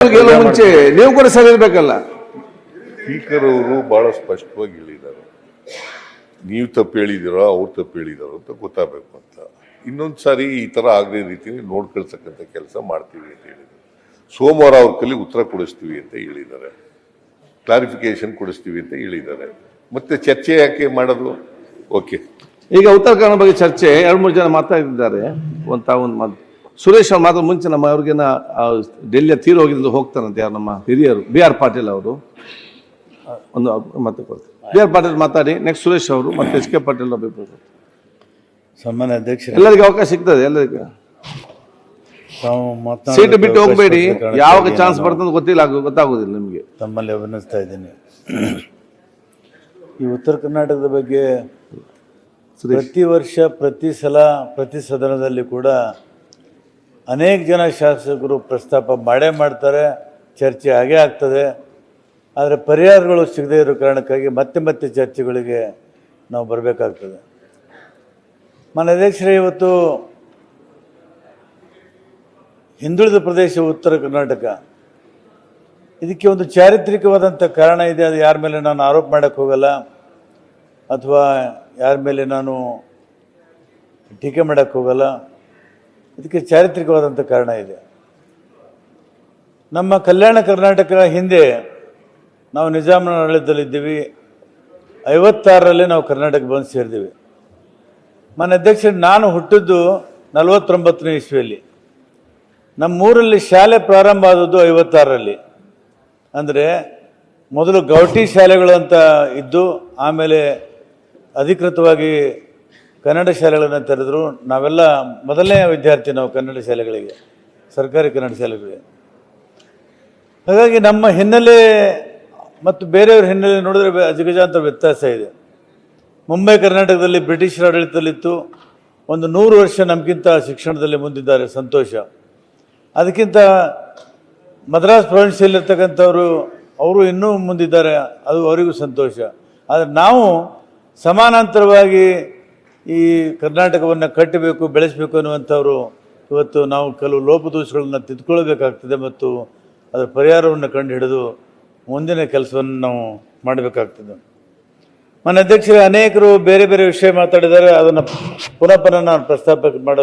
ಮುಂಚೆ ನೀವು ಕೂಡ ಸರಿ ಇರ್ಬೇಕಲ್ಲ. ಸ್ಪೀಕರ್ ಅವರು ಬಹಳ ಸ್ಪಷ್ಟವಾಗಿ ಹೇಳಿದ್ದಾರೆ, ನೀವು ತಪ್ಪು ಹೇಳಿದಿರೋ ಅವ್ರು ತಪ್ಪು ಹೇಳಿದಾರೋ ಅಂತ ಗೊತ್ತಾಗಬೇಕು ಅಂತ. ಇನ್ನೊಂದು ಸಾರಿ ಈ ತರ ಆಗದೇ ರೀತಿಯಲ್ಲಿ ನೋಡ್ಕೊಳ್ತಕ್ಕಂಥ ಕೆಲಸ ಮಾಡ್ತೀವಿ ಅಂತ ಹೇಳಿದ್ರು. ಸೋಮವಾರ ಅವ್ರ ಕೈಲಿ ಉತ್ತರ ಕೊಡಿಸ್ತೀವಿ ಅಂತ ಹೇಳಿದ್ದಾರೆ, ಕ್ಲಾರಿಫಿಕೇಶನ್ ಕೊಡಿಸ್ತೀವಿ ಅಂತ ಹೇಳಿದ್ದಾರೆ. ಮತ್ತೆ ಚರ್ಚೆ ಯಾಕೆ ಮಾಡೋದು? ಓಕೆ, ಈಗ ಉತ್ತರ ಕನ್ನಡ ಬಗ್ಗೆ ಚರ್ಚೆ 2-3 ಜನ ಮಾತಾಡಿದ್ದಾರೆ. ಒಂದು ಸುರೇಶ್ ಅವ್ರು ಮಾತ್ರ ಮುಂಚೆ ನಮ್ಮ ಅವ್ರಿಗೇನ ಡೆಲ್ಲಿಯ ತೀರು ಹೋಗಿದ್ದು ಹೋಗ್ತಾರಂತೆ, ಯಾರು ನಮ್ಮ ಹಿರಿಯರು BR ಪಾಟೀಲ್ ಅವರು ಒಂದು ಮತ್ತೆ ಕೊಡ್ತಾರೆ. BR ಪಾಟೀಲ್ ಮಾತಾಡಿ, ನೆಕ್ಸ್ಟ್ ಸುರೇಶ್ ಅವರು, ಮತ್ತೆ SK ಪಾಟೀಲ್ ಅಭಿಪ್ರಾಯ. ಸನ್ಮಾನ್ಯ ಅಧ್ಯಕ್ಷ, ಎಲ್ಲರಿಗೂ ಅವಕಾಶ ಸಿಗ್ತದೆ. ಎಲ್ಲರಿಗೂ ಸೀಟ್ ಬಿಟ್ಟು ಹೋಗಬೇಡಿ, ಯಾವಾಗ ಚಾನ್ಸ್ ಬರ್ತದೆ ಗೊತ್ತಾಗೋದಿಲ್ಲ ನಿಮಗೆ. ತಮ್ಮಲ್ಲಿ ಅಭಿನಯಿಸ್ತಾ ಇದ್ದೀನಿ. ಈ ಉತ್ತರ ಕರ್ನಾಟಕದ ಬಗ್ಗೆ ಪ್ರತಿ ವರ್ಷ ಪ್ರತಿ ಸಲ ಪ್ರತಿ ಸದನದಲ್ಲಿ ಕೂಡ ಅನೇಕ ಜನ ಶಾಸಕರು ಪ್ರಸ್ತಾಪ ಮಾಡ್ತಾರೆ, ಚರ್ಚೆ ಆಗೇ ಆಗ್ತದೆ. ಆದರೆ ಪರಿಹಾರಗಳು ಸಿಗದೇ ಇರೋ ಕಾರಣಕ್ಕಾಗಿ ಮತ್ತೆ ಮತ್ತೆ ಚರ್ಚೆಗಳಿಗೆ ನಾವು ಬರಬೇಕಾಗ್ತದೆ. ಮಾನ್ಯ ಅಧ್ಯಕ್ಷರೇ, ಇವತ್ತು ಹಿಂದುಳಿದ ಪ್ರದೇಶ ಉತ್ತರ ಕರ್ನಾಟಕ, ಇದಕ್ಕೆ ಒಂದು ಚಾರಿತ್ರಿಕವಾದಂಥ ಕಾರಣ ಇದೆ. ಅದು ಯಾರ ಮೇಲೆ ನಾನು ಆರೋಪ ಮಾಡೋಕ್ಕೆ ಹೋಗಲ್ಲ, ಅಥವಾ ಯಾರ ಮೇಲೆ ನಾನು ಟೀಕೆ ಮಾಡೋಕ್ಕೆ ಹೋಗಲ್ಲ. ಇದಕ್ಕೆ ಚಾರಿತ್ರಿಕವಾದಂಥ ಕಾರಣ ಇದೆ. ನಮ್ಮ ಕಲ್ಯಾಣ ಕರ್ನಾಟಕ ಹಿಂದೆ ನಾವು ನಿಜಾಮನ ಆಡಳಿತದಲ್ಲಿದ್ದೀವಿ. 56ರಲ್ಲಿ ನಾವು ಕರ್ನಾಟಕ ಬಂದು ಸೇರಿದ್ದೀವಿ. ಮಾನ್ಯ ಅಧ್ಯಕ್ಷರು, ನಾನು ಹುಟ್ಟಿದ್ದು 49ನೇ ಇಸ್ವಿಯಲ್ಲಿ. ನಮ್ಮೂರಲ್ಲಿ ಶಾಲೆ ಪ್ರಾರಂಭ ಆದದ್ದು 56ರಲ್ಲಿ. ಅಂದರೆ ಮೊದಲು ಗೌಟಿ ಶಾಲೆಗಳು ಅಂತ ಇದ್ದು, ಆಮೇಲೆ ಅಧಿಕೃತವಾಗಿ ಕನ್ನಡ ಶಾಲೆಗಳನ್ನು ತೆರೆದರು. ನಾವೆಲ್ಲ ಮೊದಲನೇ ವಿದ್ಯಾರ್ಥಿ ನಾವು ಕನ್ನಡ ಶಾಲೆಗಳಿಗೆ, ಸರ್ಕಾರಿ ಕನ್ನಡ ಶಾಲೆಗಳಿಗೆ. ಹಾಗಾಗಿ ನಮ್ಮ ಹಿನ್ನೆಲೆ ಮತ್ತು ಬೇರೆಯವ್ರ ಹಿನ್ನೆಲೆ ನೋಡಿದ್ರೆ ಅಜಗಜಾಂತರ ವ್ಯತ್ಯಾಸ ಇದೆ. ಮುಂಬೈ ಕರ್ನಾಟಕದಲ್ಲಿ ಬ್ರಿಟಿಷರ ಆಡಳಿತದಲ್ಲಿತ್ತು. ಒಂದು 100 ವರ್ಷ ನಮಗಿಂತ ಶಿಕ್ಷಣದಲ್ಲಿ ಮುಂದಿದ್ದಾರೆ, ಸಂತೋಷ. ಅದಕ್ಕಿಂತ ಮದ್ರಾಸ್ ಪ್ರಾವಿನ್ಸಿಯಲ್ಲಿರ್ತಕ್ಕಂಥವ್ರು ಅವರು ಇನ್ನೂ ಮುಂದಿದ್ದಾರೆ, ಅದು ಅವರಿಗೂ ಸಂತೋಷ. ಆದರೆ ನಾವು ಸಮಾನಾಂತರವಾಗಿ ಈ ಕರ್ನಾಟಕವನ್ನು ಕಟ್ಟಬೇಕು, ಬೆಳೆಸಬೇಕು ಅನ್ನುವಂಥವ್ರು ಇವತ್ತು ನಾವು ಕೆಲವು ಲೋಪದೋಷಗಳನ್ನು ತಿದ್ದುಕೊಳ್ಬೇಕಾಗ್ತದೆ ಮತ್ತು ಅದರ ಪರಿಹಾರವನ್ನು ಕಂಡು ಹಿಡಿದು ಮುಂದಿನ ಕೆಲಸವನ್ನು ನಾವು ಮಾಡಬೇಕಾಗ್ತದೆ. ಮಾನ್ಯ ಅಧ್ಯಕ್ಷರೇ, ಅನೇಕರು ಬೇರೆ ಬೇರೆ ವಿಷಯ ಮಾತಾಡಿದ್ದಾರೆ. ಅದನ್ನು ಪುನಃ ನಾನು ಪ್ರಸ್ತಾಪ ಮಾಡೋದು